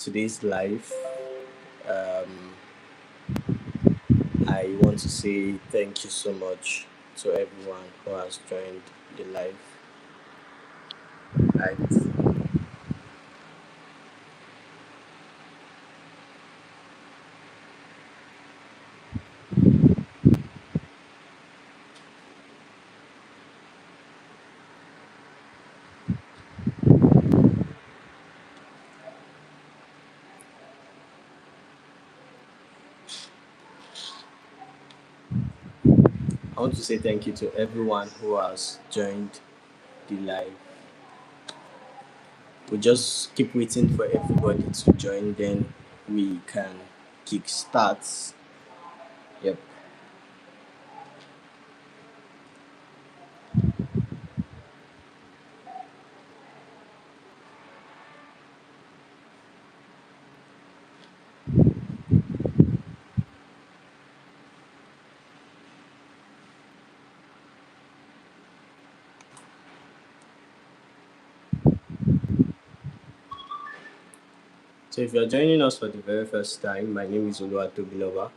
today's life. Um, I want to say thank you so much to everyone who has joined the live. Right. I want to say thank you to everyone who has joined the live. We just keep waiting for everybody to join, then we can kick starts. Yep. So if you're joining us for the very first time, my name is Oluwatobiloba,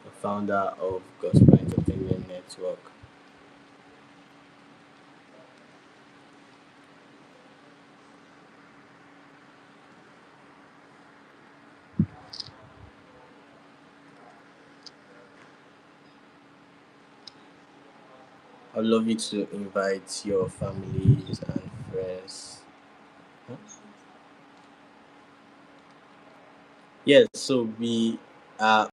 the founder of Gospel Entertainment Network. I'd love you to invite your families and friends. Huh? Yes, so we are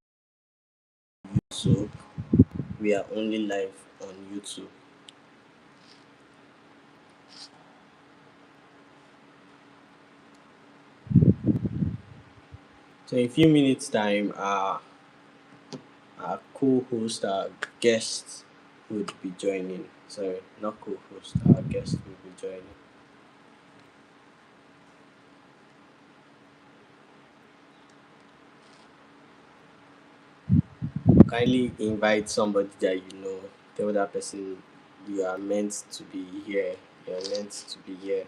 YouTube. We are only live on YouTube. So in a few minutes time, our co-host, our guest would be joining. Sorry, not co-host, our guest will be joining. Kindly invite somebody that you know. Tell that person you are meant to be here. You are meant to be here.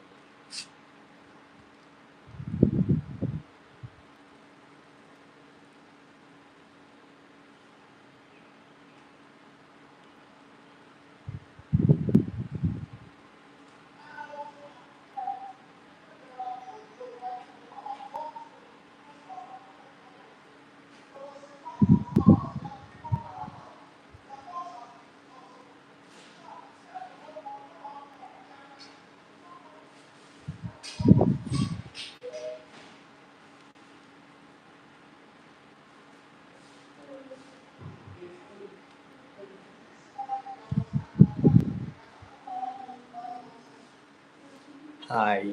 Hi,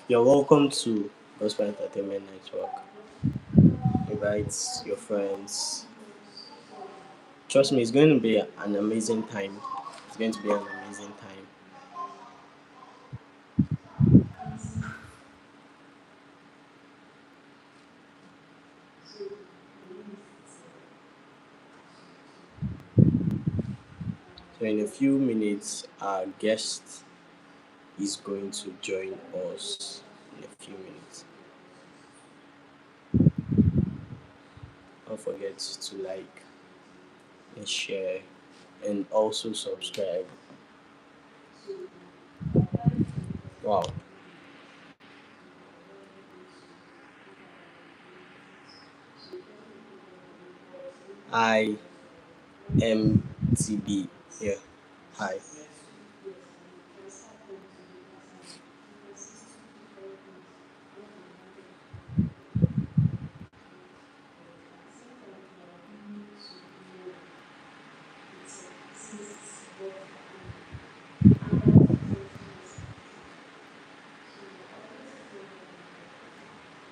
you're welcome to Gospel Entertainment Network. Invite your friends. Trust me, it's going to be an amazing time. It's going to be an amazing time. So, in a few minutes, our guest is going to join us in a few minutes. Don't forget to like and share and also subscribe. Wow. I am TB. Yeah. Hi.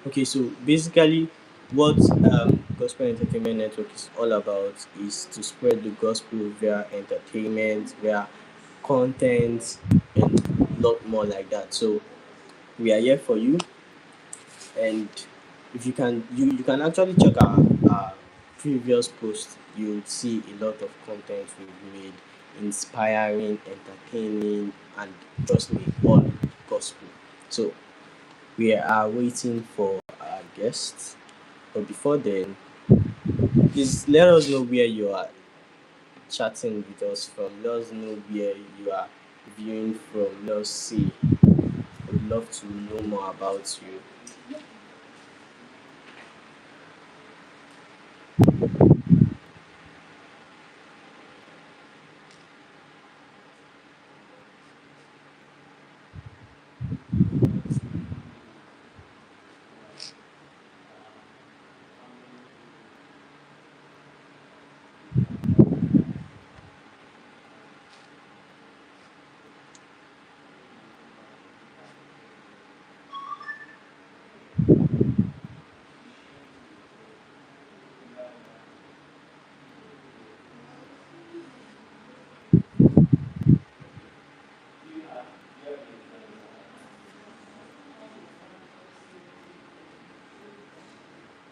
Okay, so basically, what Gospel Entertainment Network is all about is to spread the gospel via entertainment, via content, and a lot more like that. So we are here for you, and if you can, you can actually check our previous post. You'll see a lot of content we've made, inspiring, entertaining, and trust me, all gospel. So we are waiting for guest. But before then, please let us know where you are chatting with us from. Let us know where you are viewing from. Let us see. I would love to know more about you.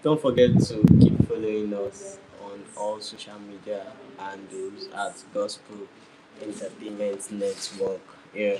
Don't forget to keep following us on all social media handles at Gospel Entertainment Network. Yeah.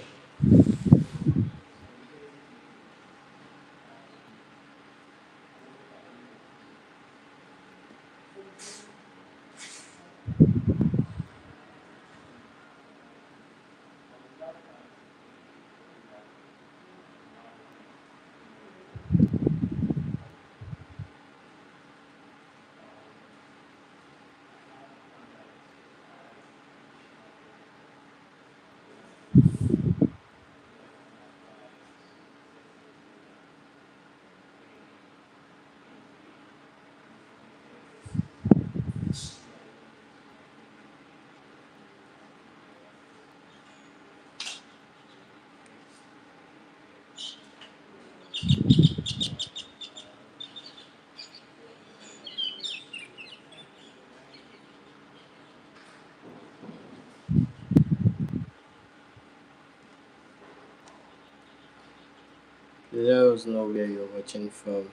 Let us know where you're watching from.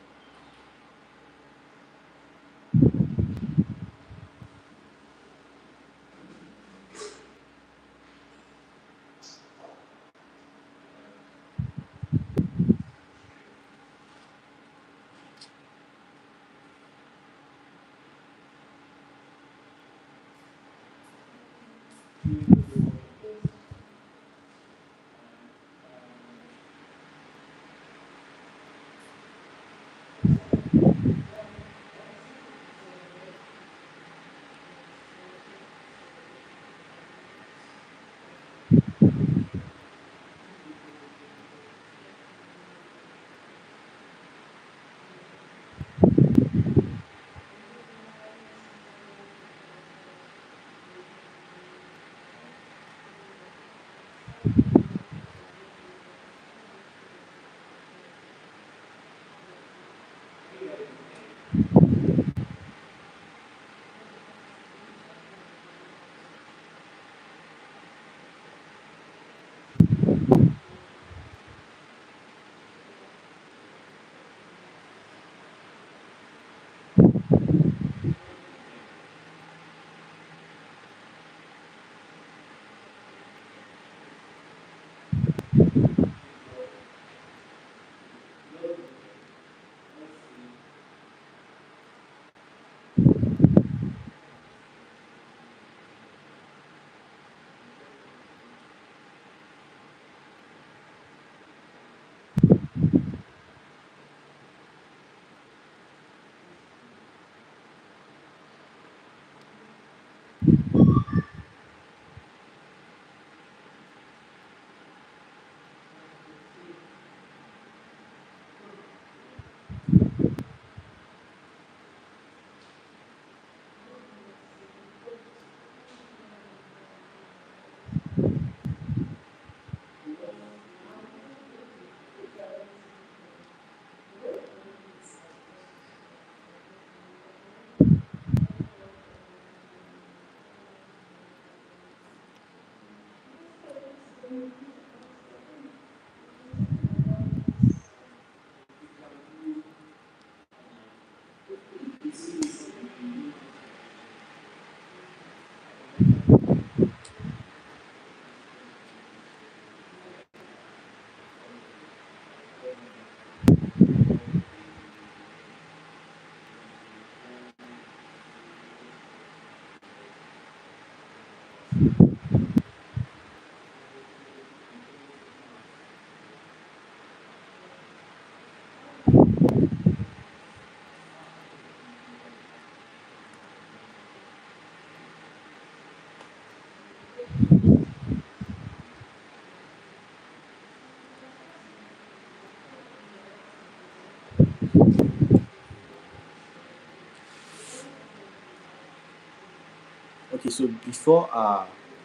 Okay, so before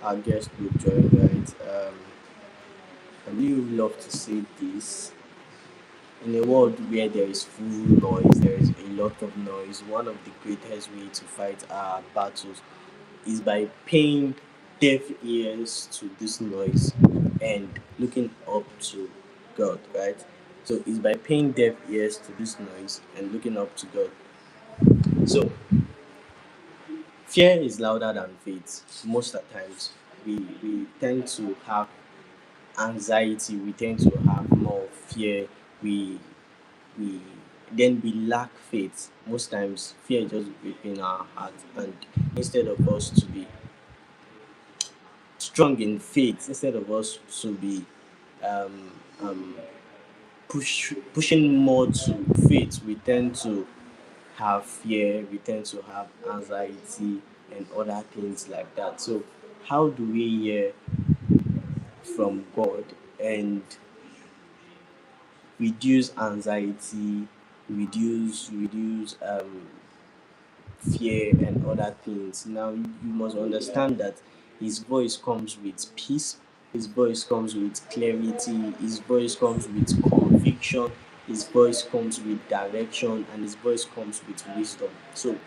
our guest will join, right? I really would love to say this. In a world where there is full noise, there is a lot of noise. One of the greatest ways to fight our battles is by paying deaf ears to this noise and looking up to God, right? So it's by paying deaf ears to this noise and looking up to God. So fear is louder than faith. Most of the times, we tend to have anxiety. We tend to have more fear. We we then we lack faith. Most times, fear just gripping our heart, and instead of us to be strong in faith, instead of us to be um, um, pushing more to faith, we tend to have fear, we tend to have anxiety, and other things like that. So, how do we hear from God and reduce anxiety, reduce fear and other things? Now you must understand that his voice comes with peace, his voice comes with clarity, his voice comes with conviction, his voice comes with direction, and his voice comes with wisdom. So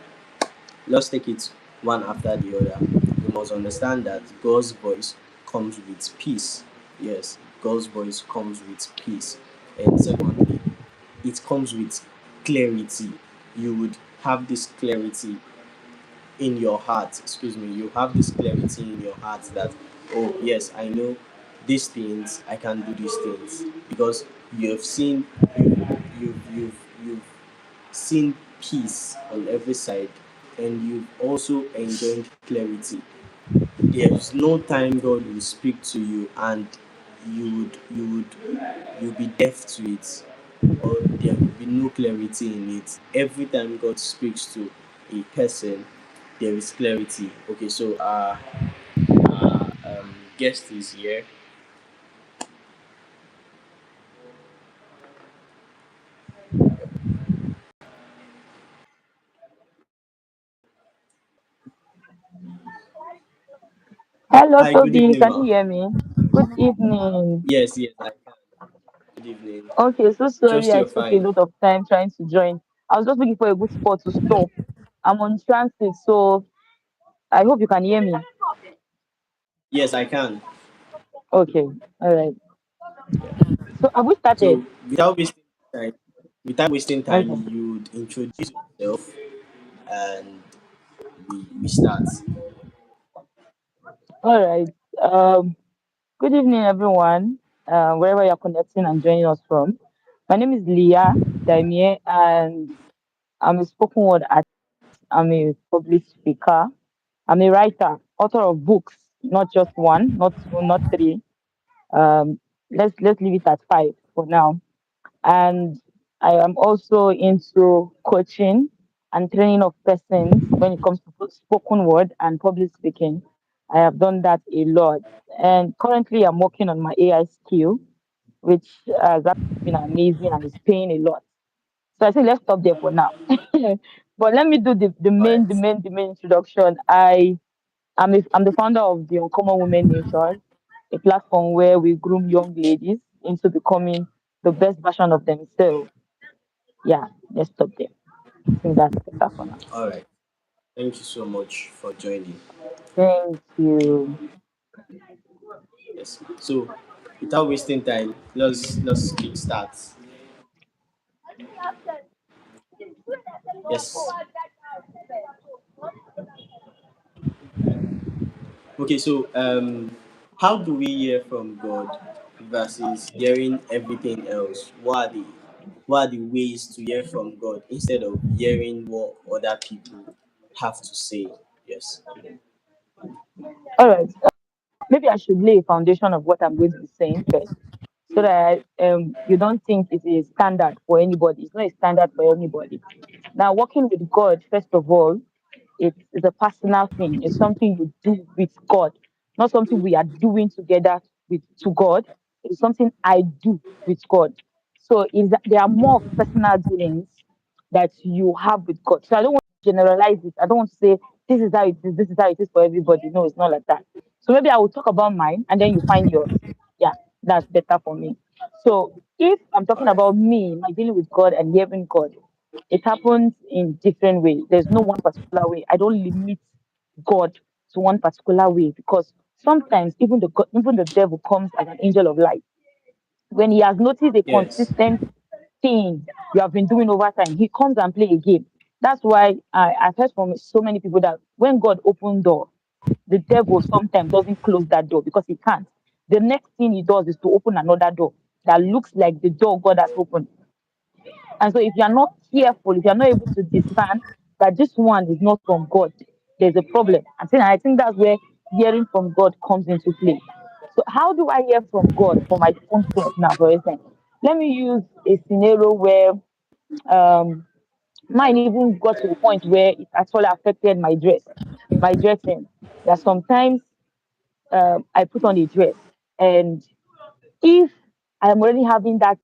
let's take it one after the other. You must understand that God's voice comes with peace. Yes, God's voice comes with peace. And secondly, it comes with clarity. You would have this clarity in your heart. Excuse me. You have this clarity in your heart that, oh yes, I know these things. I can do these things because you have seen, you've seen peace on every side, and you've also enjoyed clarity. There's no time God will speak to you and you'll be deaf to it, or there will be no clarity in it. Every time God speaks to a person, there is clarity. Okay, so guest is here. Hello, Hi, good Toby. evening, Can you ma. hear me? Good evening. Yes, yes, I can. Good evening. Okay, so sorry Trust I you're took a fine. lot of time trying to join. I was just looking for a good spot to stop. I'm on transit, so I hope you can hear me. Yes, I can. Okay, all right. Yeah. So have we started? So time, without wasting time, Okay, you'd introduce yourself and we start. all right. Good evening, everyone. Wherever you're connecting and joining us from. My name is Leah Diame, and I'm a spoken word artist. I'm a public speaker. I'm a writer, author of books, not just one, not two, not three. Um, let's leave it at five for now. And I am also into coaching and training of persons when it comes to spoken word and public speaking. I have done that a lot. And currently, I'm working on my AI skill, which has actually been amazing and is paying a lot. So I think let's stop there for now. But let me do the All main, the right. main, the main introduction. I'm the founder of the Uncommon Women Nation, a platform where we groom young ladies into becoming the best version of themselves. Yeah, let's stop there. I think that's better for now. All right. Thank you so much for joining. Thank you. Yes. So, without wasting time, let's kick start. Yes. Okay. So, how do we hear from God versus hearing everything else? What are the ways to hear from God instead of hearing what other people have to say? Yes. All right. Maybe I should lay a foundation of what I'm going to be saying first, so that you don't think it is standard for anybody. It's not a standard for anybody. Now, working with God, first of all, it's a personal thing. It's something you do with God, not something we are doing together with to God. It's something I do with God. So there are more of personal dealings that you have with God. So I don't want to generalize it. I don't want to say this is how it is, this is how it is for everybody. No, it's not like that. So maybe I will talk about mine and then you find yours. Yeah, that's better for me. So if I'm All talking right. about me, my dealing with God and hearing God, it happens in different ways. There's no one particular way. I don't limit God to one particular way because sometimes even the devil comes as an angel of light. When he has noticed a Yes. consistent thing you have been doing over time, he comes and play a game. That's why I've heard from so many people that when God opens door, the devil sometimes doesn't close that door because he can't. The next thing he does is to open another door that looks like the door God has opened. And so if you're not careful, if you're not able to discern that this one is not from God, there's a problem. I think that's where hearing from God comes into play. So how do I hear from God for my own self now, for instance? Let me use a scenario where um mine even got to a point where it actually affected my dressing. That sometimes I put on a dress, and if I'm already having that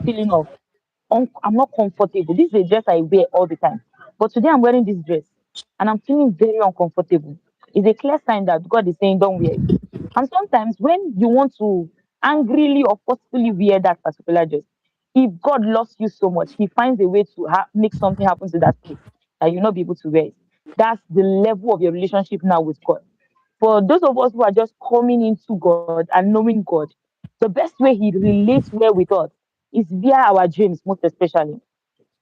feeling of I'm not comfortable. This is a dress I wear all the time. But today I'm wearing this dress and I'm feeling very uncomfortable. It's a clear sign that God is saying, don't wear it. And sometimes when you want to angrily or forcefully wear that particular dress, if God loves you so much, He finds a way to make something happen to that place that you'll not be able to wear it. That's the level of your relationship now with God. For those of us who are just coming into God and knowing God, the best way He relates well with us is via our dreams, most especially.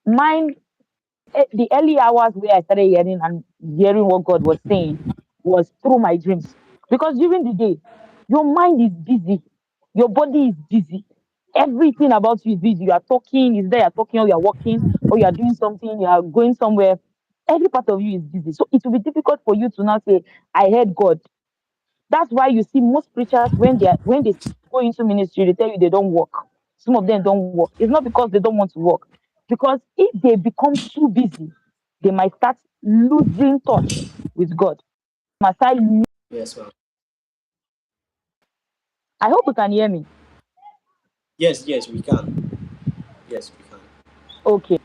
Mine, the early hours where I started hearing what God was saying was through my dreams. Because during the day, your mind is busy, your body is busy, everything about you is busy. You are talking, is there you're talking, or you're walking, or you are doing something, you are going somewhere. Every part of you is busy. So it will be difficult for you to now say, I heard God. That's why you see most preachers when they go into ministry, they tell you they don't work. Some of them don't work. It's not because they don't want to work, because if they become too busy, they might start losing touch with God. Must I? Yes, ma'am. I hope you can hear me. Yes, yes, we can. Yes, we can. Okay,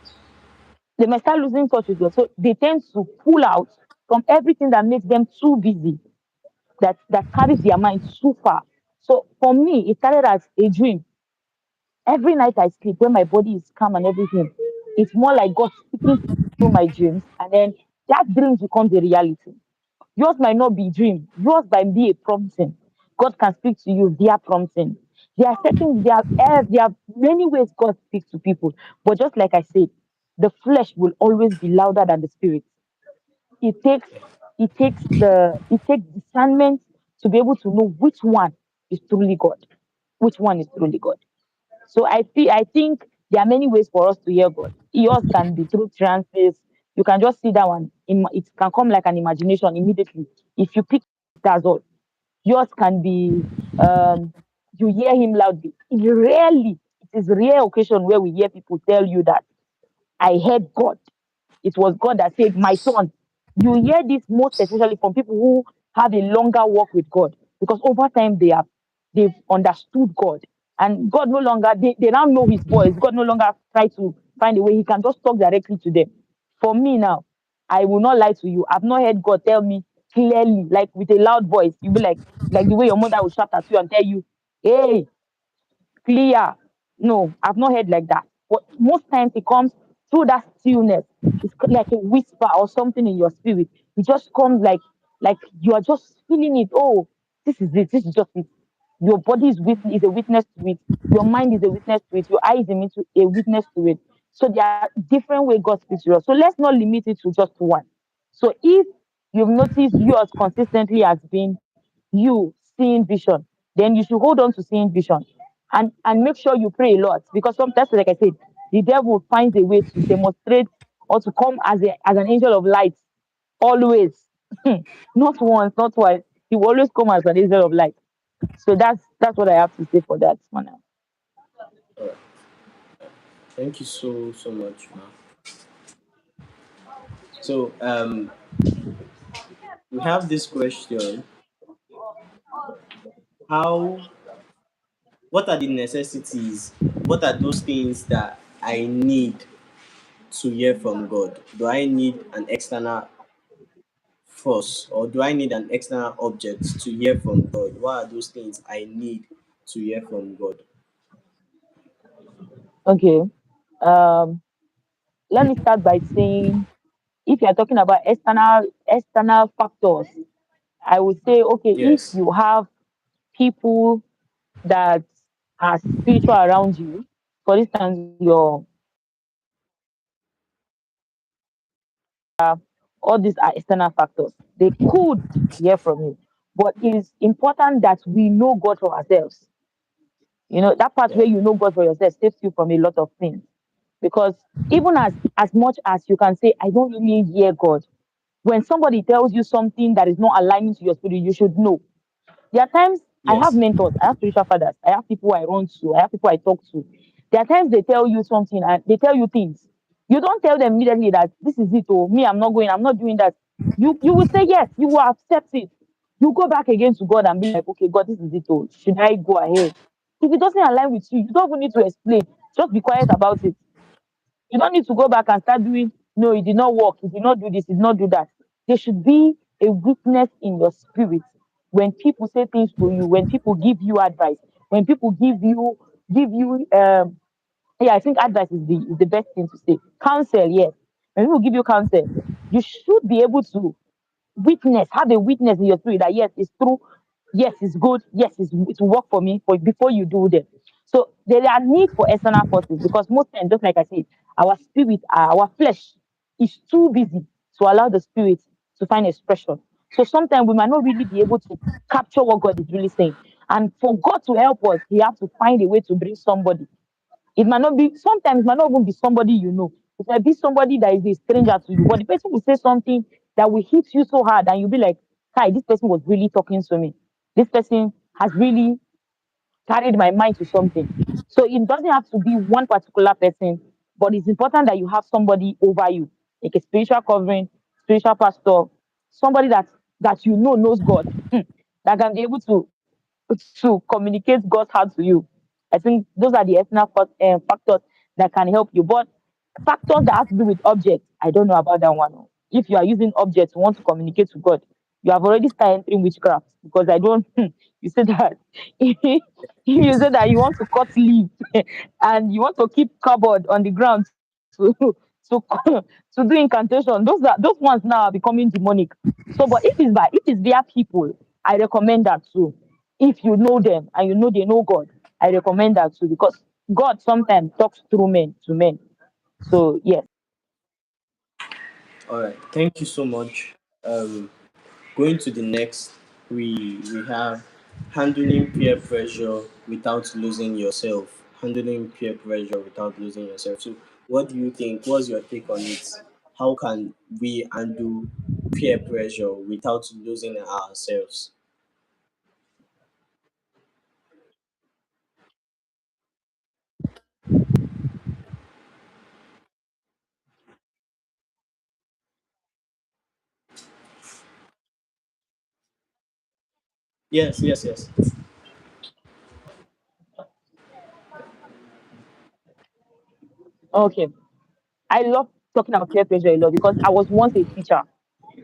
they might start losing touch with God, so they tend to pull out from everything that makes them too busy, that carries their mind too far. So for me, it started as a dream. Every night I sleep, when my body is calm and everything, it's more like God speaking through my dreams, and then that dream becomes a reality. Yours might not be dream, yours might be a prompting. God can speak to you via prompting. There are many ways God speaks to people, but just like I said, the flesh will always be louder than the spirit. It takes it takes discernment to be able to know which one is truly God, which one is truly God. So I think there are many ways for us to hear God. Yours can be through trances. You can just see that one. It can come like an imagination immediately. If you pick, that's all. Yours can be you hear him loudly. It is rare occasion where we hear people tell you that I heard God. It was God that said, my son. You hear this most especially from people who have a longer walk with God, because over time they've understood God. And God no longer, they now know his voice. God no longer try to find a way. He can just talk directly to them. For me now, I will not lie to you. I've not heard God tell me clearly, like with a loud voice. You'll be like the way your mother will shout at you and tell you, hey, clear. No, I've not heard like that. But most times it comes through that stillness. It's like a whisper or something in your spirit. It just comes like you are just feeling it. Oh, this is it. This is just it. Your body is a witness to it. Your mind is a witness to it. Your eye is a witness to it. So there are different ways God speaks to us. So let's not limit it to just one. So if you've noticed yours consistently has been you seeing vision, then you should hold on to seeing vision, and make sure you pray a lot, because sometimes, like I said, the devil finds a way to demonstrate or to come as an angel of light. Always. Not once, not twice. He will always come as an angel of light. So that's what I have to say for that one now. All right. Thank you so much, ma'am. So we have this question: How What are the necessities? What are those things that I need to hear from God? Do I need an external force, or do I need an external object to hear from God? What are those things I need to hear from God? Okay. Um, Let me start by saying, if you are talking about external factors, I would say, okay, if Yes. you have people that are spiritual around you, for instance, all these are external factors. They could hear from you, but it is important that we know God for ourselves. That part Yeah. where you know God for yourself saves you from a lot of things. Because even as much as you can say, I don't really hear God, when somebody tells you something that is not aligning to your spirit, you should know. There are times I have Yes. mentors, I have spiritual fathers, I have people I run to, I have people I talk to. There are times they tell you something and they tell you things. You don't tell them immediately that this is it, or me, I'm not going, I'm not doing that. You will say yes, you will accept it. You go back again to God and be like, okay, God, this is it, or should I go ahead? If it doesn't align with you, you don't even need to explain. Just be quiet about it. You don't need to go back and start doing, no, it did not work, it did not do this, it did not do that. There should be a weakness in your spirit when people say things to you, when people give you advice, when people give you yeah, I think advice is the best thing to say. Counsel, yes. When people give you counsel, you should be able to have a witness in your spirit that yes, it's true, yes, it's good, yes, it will work for me, for before you do them. So there are need for external forces because most times, just like I said, our spirit, our flesh is too busy to allow the spirit to find expression. So sometimes we might not really be able to capture what God is really saying. And for God to help us, He has to find a way to bring somebody. It might not be, sometimes it might not even be somebody you know. It might be somebody that is a stranger to you, but the person will say something that will hit you so hard, and you'll be like, hi, this person was really talking to me. This person has really carried my mind to something. So it doesn't have to be one particular person, but it's important that you have somebody over you, like a spiritual covering, spiritual pastor, somebody that you know knows God, that can be able to communicate God's heart to you. I think those are the external factors that can help you. But factors that have to do with objects, I don't know about that one. If you are using objects to want to communicate to God, you have already started entering witchcraft because I don't. You said that if you said that you want to cut leaf and you want to keep cupboard on the ground to to do incantation, those ones now are becoming demonic. So, but if it's via people, I recommend that too. If you know them and you know they know God, I recommend that too because God sometimes talks through men to men. So yes. All right. Thank you so much. Going to the next, we have handling peer pressure without losing yourself. Handling peer pressure without losing yourself. So, what do you think? What's your take on it? How can we handle peer pressure without losing ourselves? Yes, yes, yes. Okay. I love talking about peer pressure a lot because I was once a teacher.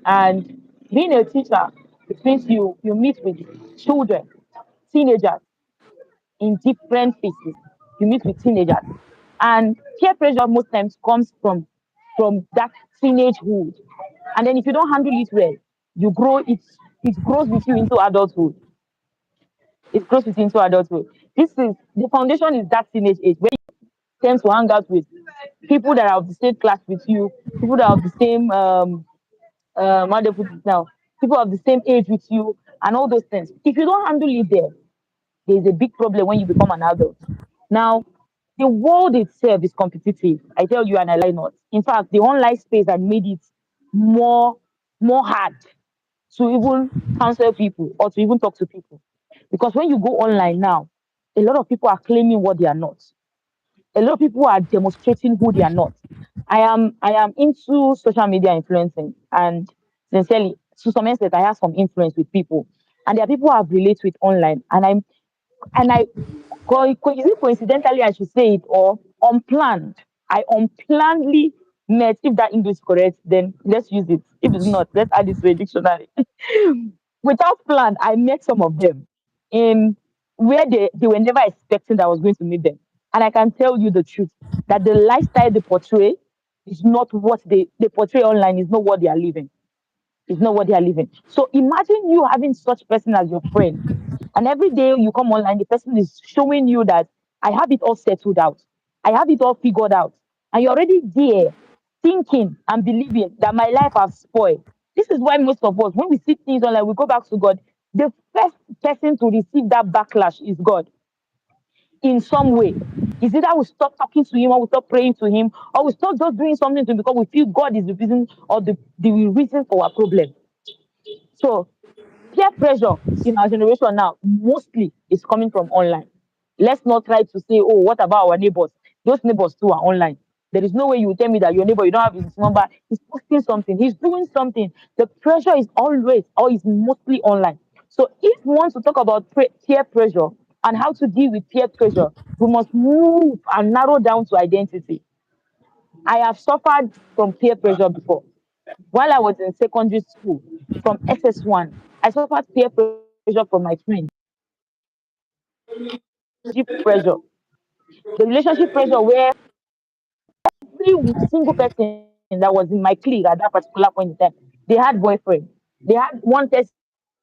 And being a teacher, it means you meet with children, teenagers in different phases. You meet with teenagers. And peer pressure most times comes from that teenagehood. And then if you don't handle it well, it grows with you into adulthood. It grows with you into adulthood. This is the foundation is that teenage age where you tend to hang out with people that are of the same class with you, people that are of the same how they put it now, people of the same age with you, and all those things. If you don't handle it there is a big problem when you become an adult. Now, the world itself is competitive. I tell you, and I lie not. In fact, the online space has made it more more hard to even counsel people or to even talk to people, because when you go online now, a lot of people are claiming what they are not. A lot of people are demonstrating who they are not. I am into social media influencing, and sincerely, to some extent, I have some influence with people, and there are people I've related with online, and I Is it coincidentally I should say it, or unplanned? I unplannedly met, if that English is correct, then let's use it. If it's not, let's add it to a dictionary. Without plan, I met some of them in where they were never expecting that I was going to meet them. And I can tell you the truth that the lifestyle they portray is not what they portray online, is not what they are living. It's not what they are living. So imagine you having such person as your friend, and every day you come online, the person is showing you that I have it all settled out, I have it all figured out, and you're already there thinking and believing that my life has spoiled. This is why most of us, when we see things online, we go back to God. The first person to receive that backlash is God in some way. Is either we stop talking to him, or we stop praying to him, or we stop just doing something to him because we feel God is the reason, or the reason for our problem. So peer pressure in our generation now mostly is coming from online. Let's not try to say, oh, what about our neighbors? Those neighbors too are online. There is no way you will tell me that your neighbor, you don't have his number, he's posting something, he's doing something. The pressure is always, or is mostly online. So if we want to talk about peer pressure and how to deal with peer pressure, we must move and narrow down to identity. I have suffered from peer pressure before. While I was in secondary school, from SS1, I suffered peer pressure from my friends. Pressure, the relationship pressure where every single person that was in my clique at that particular point in time, they had boyfriend. They had one person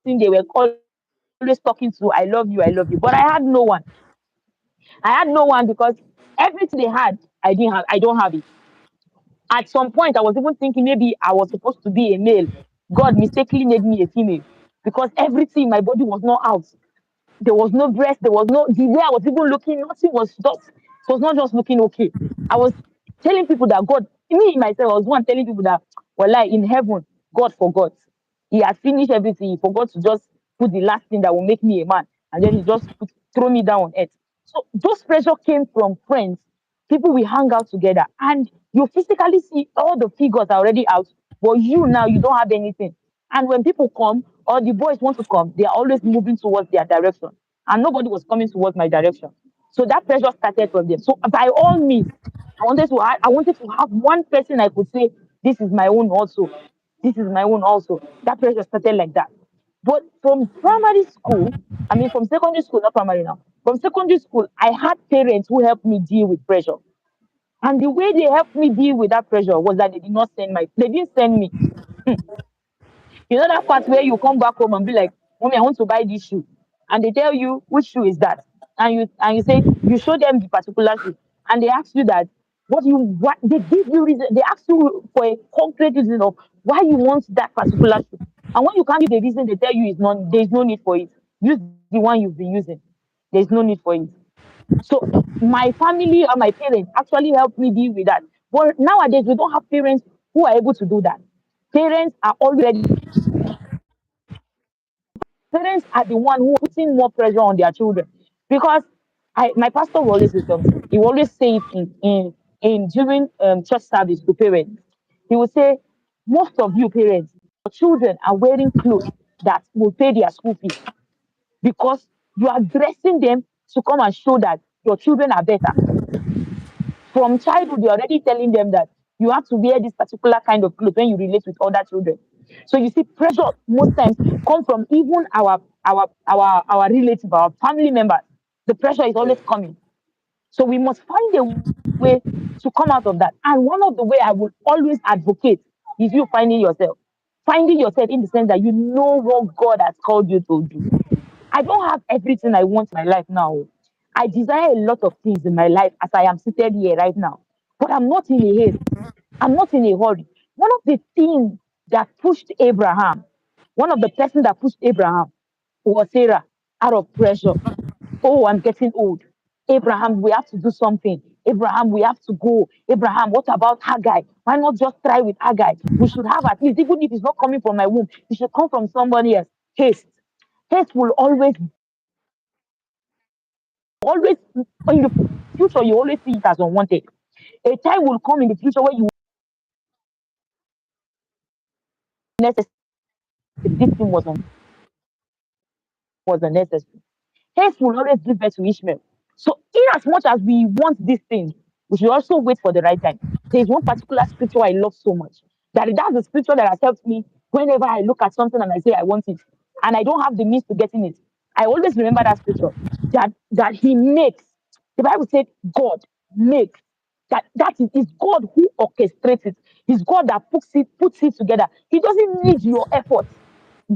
they were always talking to, I love you, I love you. But I had no one. I had no one because everything they had, I don't have it. At some point, I was even thinking maybe I was supposed to be a male. God mistakenly made me a female because everything, my body was not out. There was no breast, there was no, the way I was even looking, nothing was just, it was not just looking okay. I was telling people that God, me myself, I was one telling people that, well, like in heaven, God forgot. He had finished everything. He forgot to just put the last thing that will make me a man. And then he just throw me down on earth. So those pressure came from friends, people we hang out together. And you physically see all the figures are already out, but you now, you don't have anything. And when people come, or the boys want to come, they are always moving towards their direction. And nobody was coming towards my direction. So that pressure started from them. So by all means, I wanted to have one person I could say, this is my own also. This is my own also. That pressure started like that. But from primary school, I mean from secondary school, not primary now. From secondary school, I had parents who helped me deal with pressure. And the way they helped me deal with that pressure was that they didn't send me. You know that part where you come back home and be like, Mommy, I want to buy this shoe. And they tell you which shoe is that. And you say you show them the particular shoe. And they ask you that what they give you reason, they ask you for a concrete reason of why you want that particular shoe. And when you can't give the reason, they tell you there's no need for it. Use the one you've been using. There's no need for it. So my family or my parents actually helped me deal with that. But nowadays we don't have parents who are able to do that. Parents are already Parents are the one who are putting more pressure on their children because my pastor will always say something. He will always say it in during church service to parents. He will say, most of you parents, your children are wearing clothes that will pay their school fees because you are dressing them to come and show that your children are better. From childhood, you're already telling them that you have to wear this particular kind of clothes when you relate with other children. So you see, pressure most times come from even our relative, our family members. The pressure is always coming. So we must find a way to come out of that. And one of the way I would always advocate is you finding yourself. Finding yourself in the sense that you know what God has called you to do. I don't have everything I want in my life now. I desire a lot of things in my life as I am seated here right now. But I'm not in a haste. I'm not in a hurry. One of the things that pushed Abraham, one of the person that pushed Abraham was Sarah out of pressure. Oh, I'm getting old. Abraham, we have to do something. Abraham, we have to go. Abraham, what about Haggai? Why not just try with Haggai? We should have at least, even if it's not coming from my womb, it should come from somebody else. Haste. Haste will always, in the future, you always see it as unwanted. A time will come in the future where you necessary. This thing was unnecessary. Haste will always give birth to Ishmael. So, in as much as we want this thing, we should also wait for the right time. There's one particular scripture I love so much. That's the scripture that has helped me whenever I look at something and I say I want it, and I don't have the means to getting it. I always remember that scripture that He makes. The Bible said, "God makes." That is God who orchestrates it. It's God that puts it together. He doesn't need your effort.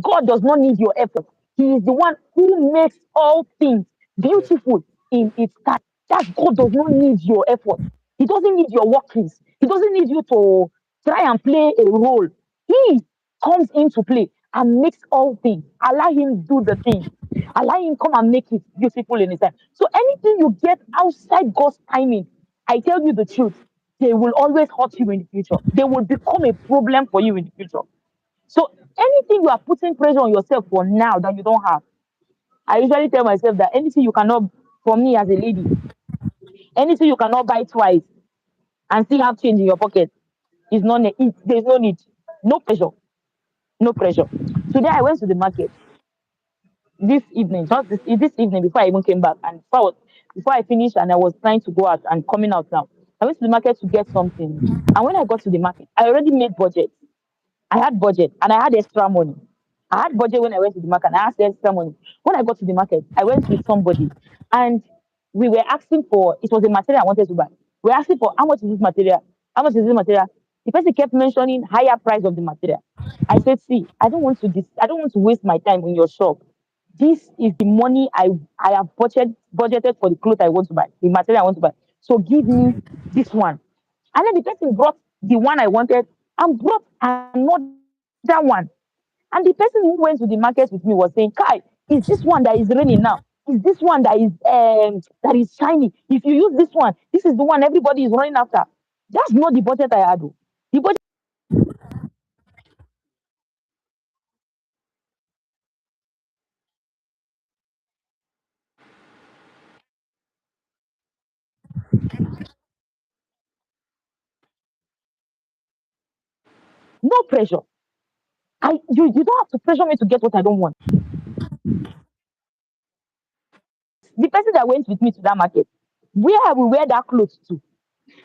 God does not need your effort. He is the one who makes all things Yeah. beautiful in its time. That's God does not need your effort. He doesn't need your workings. He doesn't need you to try and play a role. He comes into play and makes all things. Allow him do the thing. Allow him come and make it beautiful in his time. So anything you get outside God's timing, I tell you the truth, they will always hurt you in the future. They will become a problem for you in the future. So anything you are putting pressure on yourself for now that you don't have, I usually tell myself that anything you cannot, for me as a lady, anything you cannot buy twice and still have change in your pocket is not there's no need, no pressure, no pressure. Today I went to the market this evening, just this evening before I even came back, and before I finished and I was trying to go out and coming out now, I went to the market to get something, and when I got to the market, I already made budget. I had budget and I had extra money. I had budget when I went to the market and I asked extra money. When I got to the market, I went with somebody and we were asking for, it was a material I wanted to buy. We were asking for how much is this material? How much is this material? The person kept mentioning higher price of the material. I said, see, I don't want to waste my time in your shop. This is the money I have budgeted for the clothes I want to buy, the material I want to buy. So give me this one. And then the person brought the one I wanted and brought another one. And the person who went to the market with me was saying, Kai, is this one that is raining now? Is this one that is shiny? If you use this one, this is the one everybody is running after. That's not the budget I had. Oh. The budget no pressure. You don't have to pressure me to get what I don't want. The person that went with me to that market, where I will wear that clothes to,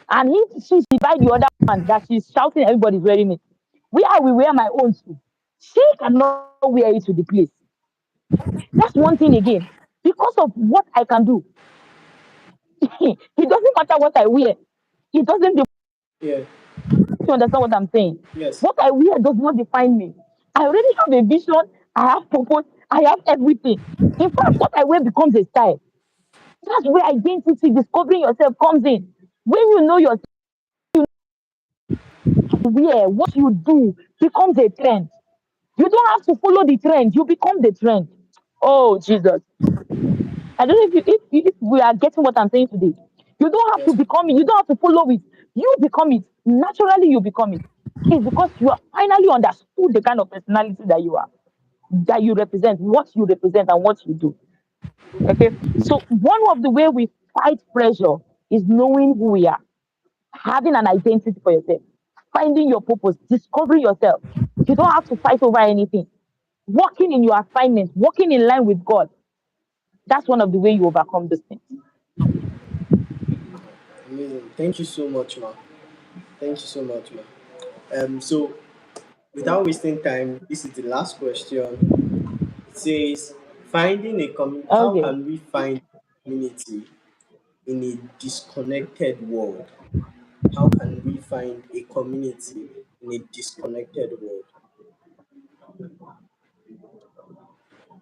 and she buy the other one that she's shouting everybody's wearing it. Where I will wear my own to, she cannot wear it to the place. That's one thing again. Because of what I can do, it doesn't matter what I wear. It doesn't. Yeah. You understand what I'm saying? Yes. What I wear does not define me. I already have a vision. I have purpose. I have everything. In fact, what I wear becomes a style. That's where identity, discovering yourself comes in. When you know yourself, wear what you do becomes a trend. You don't have to follow the trend. You become the trend. Oh Jesus! I don't know if we are getting what I'm saying today. You don't have to Yes. become it. You don't have to follow it. You become it. Naturally, you become it. It's because you are finally understood the kind of personality that you are, that you represent, what you represent, and what you do. Okay. So one of the way we fight pressure is knowing who we are, having an identity for yourself, finding your purpose, discovering yourself. You don't have to fight over anything. Working in your assignment, working in line with God. That's one of the way you overcome these things. Amazing. Thank you so much, ma. Thank you so much, ma. So without wasting time, this is the last question. It says, how Okay. can we find community in a disconnected world? How can we find a community in a disconnected world?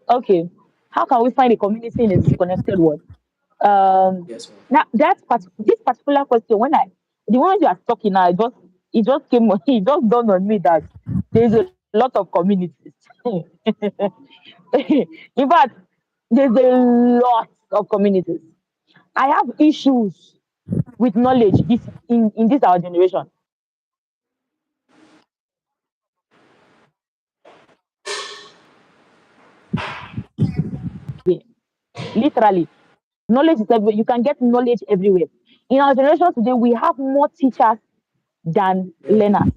Okay. How can we find a community in a disconnected world? Yes, ma'am. Now this particular question, the moment you are talking now, it just came it just dawned on me that there's a lot of communities. In fact, there's a lot of communities. I have issues with knowledge in this our generation. Literally, knowledge is everywhere. You can get knowledge everywhere. In our generation today, we have more teachers than Yeah. learners.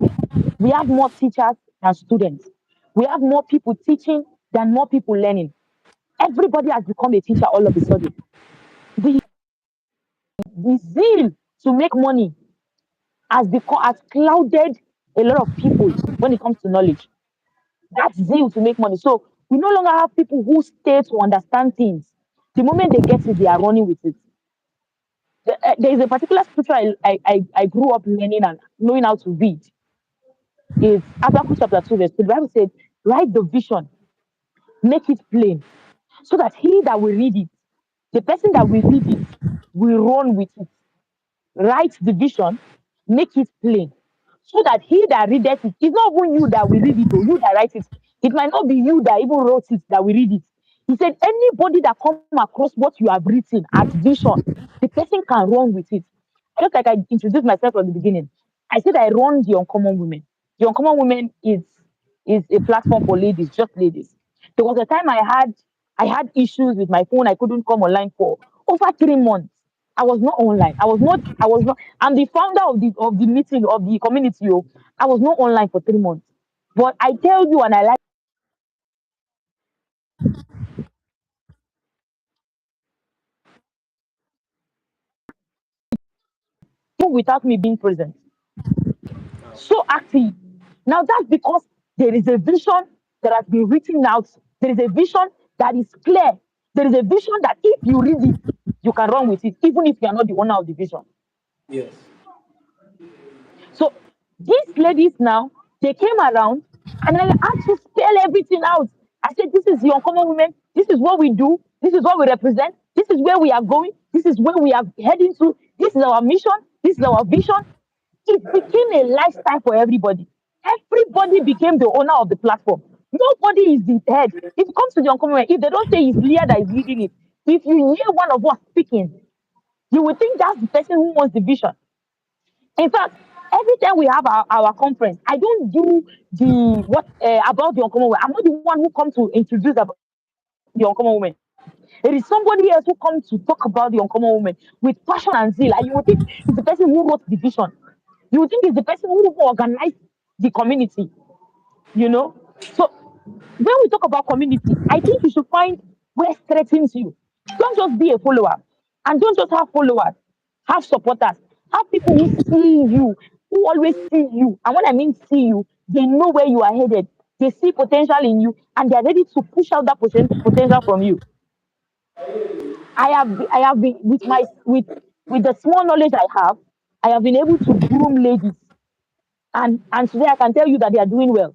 We have more teachers than students. We have more people teaching than more people learning. Everybody has become a teacher all of a sudden. the zeal to make money has clouded a lot of people when it comes to knowledge. That zeal to make money. So we no longer have people who stay to understand things. The moment they get it, they are running with it. There is a particular scripture I grew up learning and knowing how to read. It's Habakkuk chapter 2, verse 2. The Bible said, write the vision, make it plain, so that he that will read it, the person that will read it, will run with it. Write the vision, make it plain, so that he that readeth it, it's not even you that will read it, or you that write it. It might not be you that even wrote it that will read it. He said, anybody that come across what you have written as vision, the person can run with it. Just like I introduced myself from the beginning, I said I run the Uncommon Women. The Uncommon Women is a platform for ladies, just ladies. There was a time I had issues with my phone. I couldn't come online for over 3 months. I was not online. I was not. I'm the founder of the meeting of the community. Oh, I was not online for 3 months. But I tell you, and I like you without me being present. So active. Now that's because there is a vision that has been written out. There is a vision that is clear. There is a vision that if you read it, you can run with it, even if you are not the owner of the vision. Yes. So these ladies now, they came around and I had to spell everything out. I said, this is the Uncommon Women. This is what we do. This is what we represent. This is where we are going. This is where we are heading to. This is our mission. This is our vision. It became a lifestyle for everybody. Everybody became the owner of the platform. Nobody is the head. If it comes to the Uncommon Women, if they don't say it's Leah that is leading it, if you hear one of us speaking, you will think that's the person who wants the vision. In fact, every time we have our conference, I don't do the what about the uncommon woman. I'm not the one who comes to introduce about the uncommon woman. It is somebody else who comes to talk about the uncommon woman with passion and zeal. And you will think it's the person who wrote the vision. You will think it's the person who organized the community, you know. So when we talk about community, I think you should find where strengthens you. Don't just be a follower, and don't just have followers. Have supporters. Have people who see you, who always see you. And when I mean see you, they know where you are headed. They see potential in you, and they are ready to push out that potential from you. I have been with the small knowledge I have. I have been able to groom ladies, and today I can tell you that they are doing well.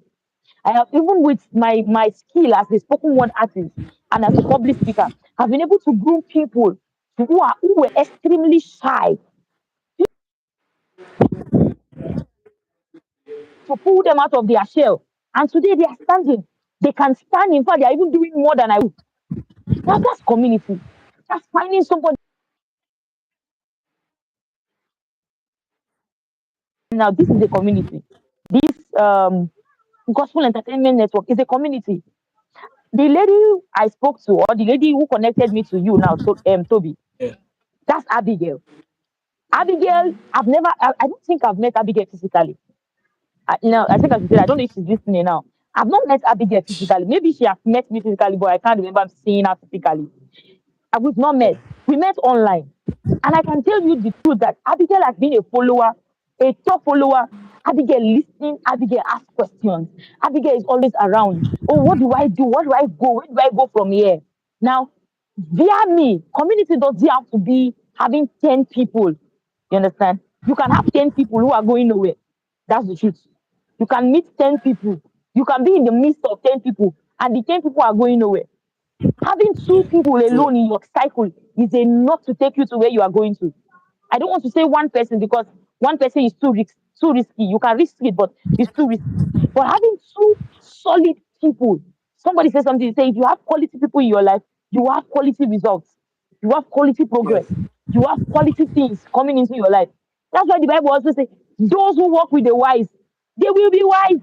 I have, even with my skill as a spoken word artist and as a public speaker, I've been able to groom people who were extremely shy, to pull them out of their shell. And today they are standing. They can stand. In fact, they are even doing more than I do. Now that's community. That's finding somebody. Now this is a community. This gospel entertainment network is a community. The lady I spoke to, or the lady who connected me to you now, Toby, Yeah. that's Abigail. Abigail, I don't think I've met Abigail physically. I think I should say, I don't know if she's listening now. I've not met Abigail physically. Maybe she has met me physically, but I can't remember seeing her physically. We've not Yeah. met. We met online. And I can tell you the truth that Abigail has been a follower, a top follower. Abigail listening, Abigail asks questions. Abigail is always around. Oh, what do I do? What do I go? Where do I go from here? Now, via me, community doesn't have to be having 10 people. You understand? You can have 10 people who are going nowhere. That's the truth. You can meet 10 people. You can be in the midst of 10 people, and the 10 people are going nowhere. Having two Yeah. people So alone in your cycle is enough to take you to where you are going to. I don't want to say one person because one person is too risky. You can risk it, but it's too risky. But having two solid people, somebody says something, say if you have quality people in your life, you have quality results, you have quality yes. progress, you have quality things coming into your life. That's why the Bible also says, those who walk with the wise, they will be wise.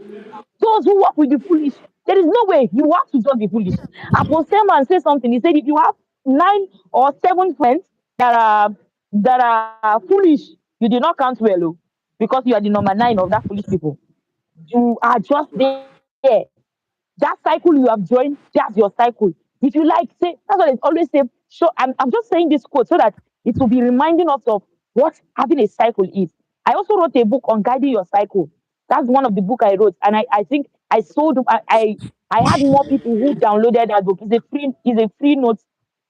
Those who walk with the foolish, there is no way you have to just be foolish. Apostle man said something. He said, if you have 9 or 7 friends that are foolish, you did not count well, oh, because you are the number 9 of that foolish people. You are just there. That cycle you have joined, that's your cycle. If you like, say that's what I always say. I'm just saying this quote so that It will be reminding us of what having a cycle is. I also wrote a book on guiding your cycle. That's one of the book I wrote, and I think I sold. I had more people who downloaded that book. It's a free note,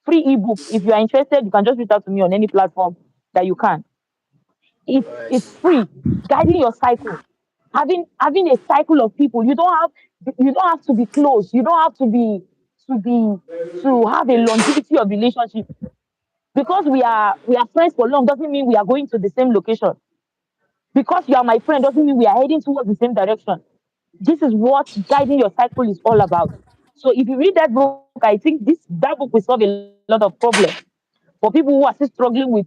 free ebook. If you are interested, you can just reach out to me on any platform that you can. All It's right. free. Guiding your cycle, having a cycle of people. You don't have to be close. You don't have to be to have a longevity of relationship. Because we are friends for long doesn't mean we are going to the same location. Because you are my friend doesn't mean we are heading towards the same direction. This is what guiding your cycle is all about. So if you read that book, I think that book will solve a lot of problems for people who are still struggling with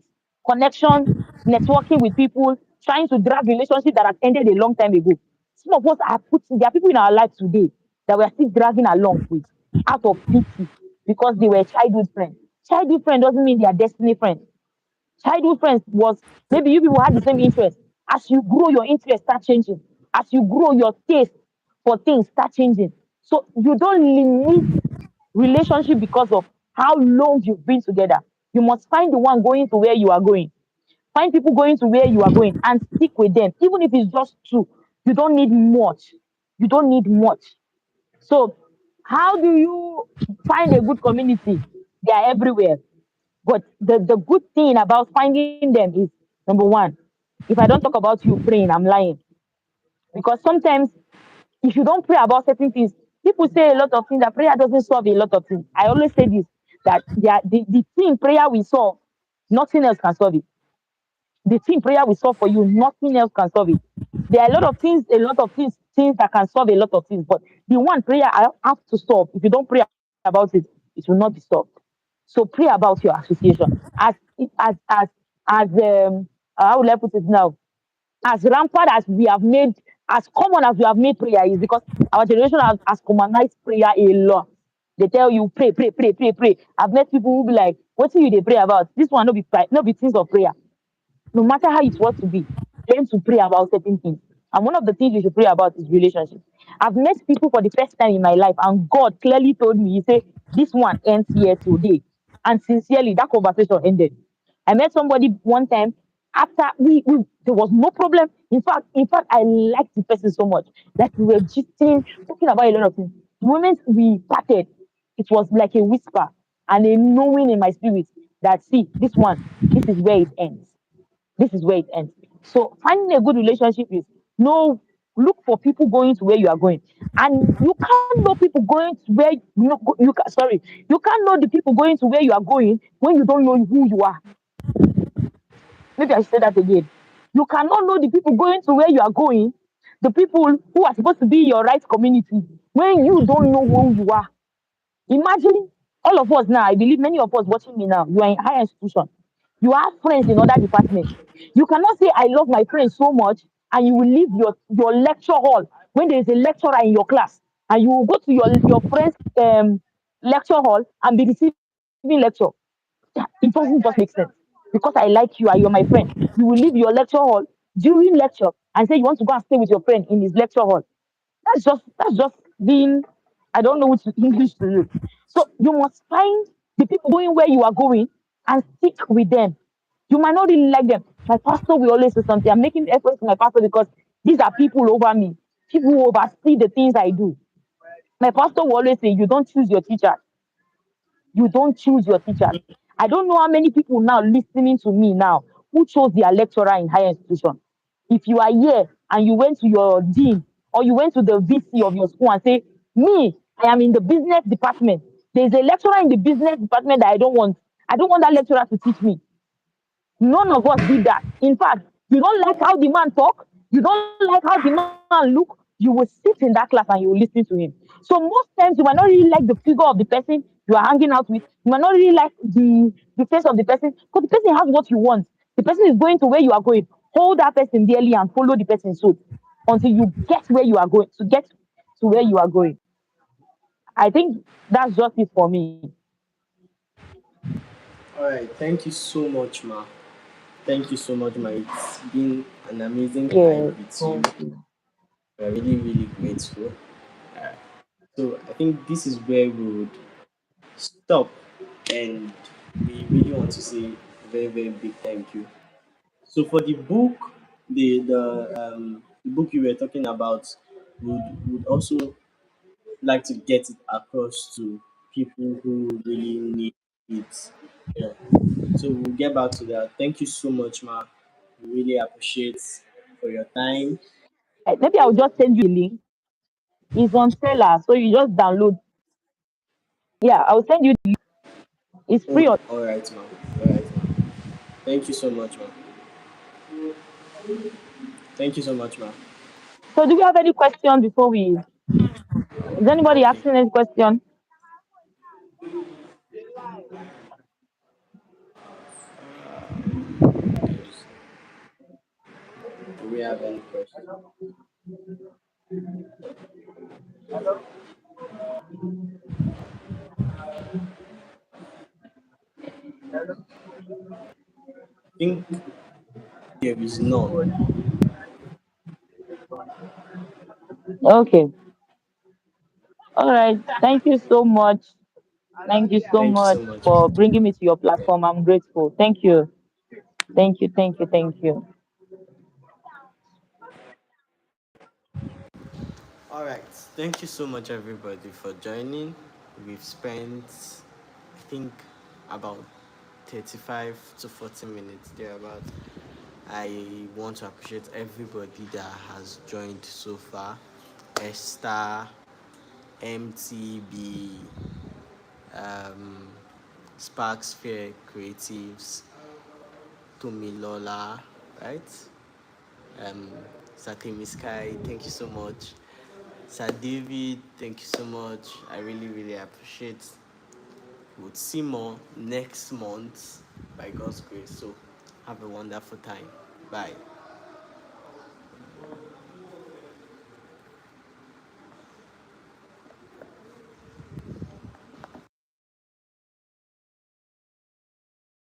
connection, networking with people, trying to drag relationships that have ended a long time ago. Some of us are there are people in our life today that we are still dragging along with out of pity because they were childhood friends. Childhood friend doesn't mean they are destiny friends. Childhood friends was maybe you people had the same interest. As you grow, your interest start changing. As you grow, your taste for things start changing. So you don't limit relationship because of how long you've been together. You must find the one going to where you are going. Find people going to where you are going and stick with them, even if it's just two. You don't need much. You don't need much. So, how do you find a good community? They are everywhere. But the good thing about finding them is number one, if I don't talk about you praying, I'm lying. Because sometimes if you don't pray about certain things, people say a lot of things that prayer doesn't solve a lot of things. I always say this that the thing prayer will solve, nothing else can solve it. The thing prayer will solve for you, nothing else can solve it. There are a lot of things that can solve a lot of things, but the one prayer I have to solve, if you don't pray about it, it will not be solved. So pray about your association. As how will I put it now? As rampant as we have made, as common as we have made prayer is because our generation has commonized prayer a lot. They tell you pray, pray, pray, pray, pray. I've met people who be like, what do you they pray about? This one no be things of prayer. No matter how it was to be, learn to pray about certain things. And one of the things you should pray about is relationships. I've met people for the first time in my life, and God clearly told me, He said, this one ends here today. And sincerely, that conversation ended. I met somebody one time after we there was no problem. In fact, I liked the person so much. Like we were just talking about a lot of things. The moment we parted, it was like a whisper and a knowing in my spirit that see this one, this is where it ends. This is where it ends. So finding a good relationship is no look for people going to where you are going, and you can't know people going to where sorry, you can't know the people going to where you are going when you don't know who you are. Maybe I should say that again. You cannot know the people going to where you are going, the people who are supposed to be your right community, when you don't know who you are. Imagine all of us now, I believe many of us watching me now, you are in higher institution. You have friends in other departments. You cannot say, I love my friends so much, and you will leave your lecture hall when there is a lecturer in your class, and you will go to your friend's lecture hall and be receiving lecture. It doesn't just make sense. Because I like you and you're my friend. You will leave your lecture hall during lecture and say you want to go and stay with your friend in his lecture hall. That's just being I don't know which English to use. So you must find the people going where you are going and stick with them. You might not really like them. My pastor will always say something. I'm making efforts to my pastor because these are people over me. People who oversee the things I do. My pastor will always say, you don't choose your teachers. You don't choose your teachers. I don't know how many people now listening to me now who chose their lecturer in higher institution. If you are here and you went to your dean or you went to the VC of your school and say, me, I am in the business department. There's a lecturer in the business department that I don't want. I don't want that lecturer to teach me. None of us did that. In fact, you don't like how the man talk, you don't like how the man look, you will sit in that class and you will listen to him. So most times you might not really like the figure of the person you are hanging out with. You might not really like the face of the person, because the person has what you want. The person is going to where you are going. Hold that person dearly and follow the person so until you get where you are going to get to where you are going. I think that's just it for me. All right. Thank you so much, Ma. Thank you so much, Ma. It's been an amazing time Yeah, with you. thank you. We're really, really grateful. Uh, so I think this is where we would stop, and we really want to say Very, very big thank you. So for the book, the book you were talking about would also like to get it across to people who really need it. Yeah. So we'll get back to that. Thank you so much, Ma. We really appreciate for your time. Maybe I'll just send you the link. It's on seller, so you just download. Yeah, I'll send you. It's free. Oh, all right, Ma. All right, Ma. Thank you so much, Ma. Thank you so much, Ma. So, do we have any question before we? Is anybody Okay. asking any question? Do we have any questions? I think there is none. Okay. All right. Thank you so much. Thank you so Thank you so much much, Ma. for bringing me to your platform. I'm grateful. Thank you. Thank you. Thank you. Thank you. All right. Thank you so much, everybody, for joining. We've spent, I think, about 35 to 40 minutes thereabout. I want to appreciate everybody that has joined so far. Esther, MTB, um, Sparksphere Creatives, Tomilola, right? Um, Satimi Sky, thank you so much. Sir David, thank you so much. I really, really appreciate. We'll see more next month by God's grace. So have a wonderful time. Bye.